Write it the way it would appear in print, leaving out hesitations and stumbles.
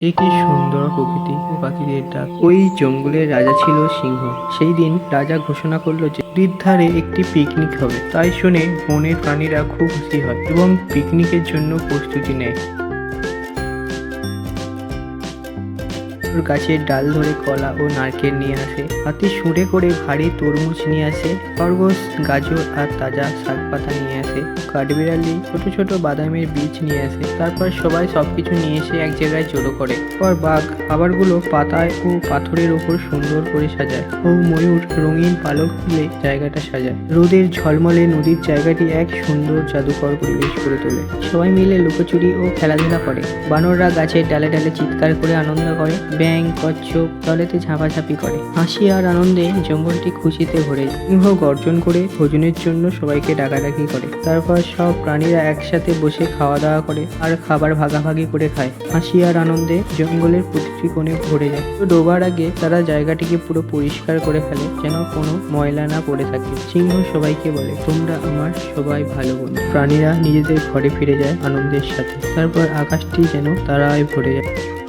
এ কি সুন্দর প্রকৃতি ও পাখিদের ডাক। ওই জঙ্গলের রাজা ছিল সিংহ। সেই দিন রাজা ঘোষণা করলো যে নদীর ধারে একটি পিকনিক হবে। তাই শুনে বনের প্রাণীরা খুব খুশি হয় এবং পিকনিকের জন্য প্রস্তুতি নেয়। গাছের ডাল ধরে কলা ও নারকেল নিয়ে আসে, হাতি সুরে করে ভারী তরমুজ নিয়ে আসে, খরগোশ গাজর আর তাজা শাক পাতা নিয়ে আসে, কাঠবিড়ালি ছোট ছোট বাদামের বীজ নিয়ে আসে। তারপর সবাই সবকিছু নিয়ে এসে এক জায়গায় জড়ো করে। পর বাঘ খাবারগুলো পাতায় ও পাথরের ওপর সুন্দর করে সাজায় ও ময়ূর রঙিন পালক ফুলে জায়গাটা সাজায়। রোদের ঝলমলে নদীর জায়গাটি এক সুন্দর জাদুকর পরিবেশ করে তোলে। সবাই মিলে লুকোচুরি ও খেলাধুলা করে। বানররা গাছের ডালে ডালে চিৎকার করে আনন্দ করে। ব্যাঙ কচ্ছপ জলেতে ঝাঁপাঝাঁপি করে। হাসি আর আনন্দে জঙ্গলটি খুশিতে ভরে যায়। সিংহ গর্জন করে ভোজনের জন্য সবাইকে ডাকাডাকি করে। তারপর সব প্রাণীরা একসাথে বসে খাওয়া দাওয়া করে আর খাবার ভাগাভাগি করে খায়। হাসি আর আনন্দে জঙ্গলের প্রতিটি কোণে ভরে যায়। তো ডোবার আগে তারা জায়গাটিকে পুরো পরিষ্কার করে ফেলে, যেন কোনো ময়লা না পড়ে থাকে। সিংহ সবাইকে বলে, তোমরা আমার সবাই ভালো বন্ধু। প্রাণীরা নিজেদের ঘরে ফিরে যায় আনন্দের সাথে। তারপর আকাশটি যেন তারায় ভরে যায়।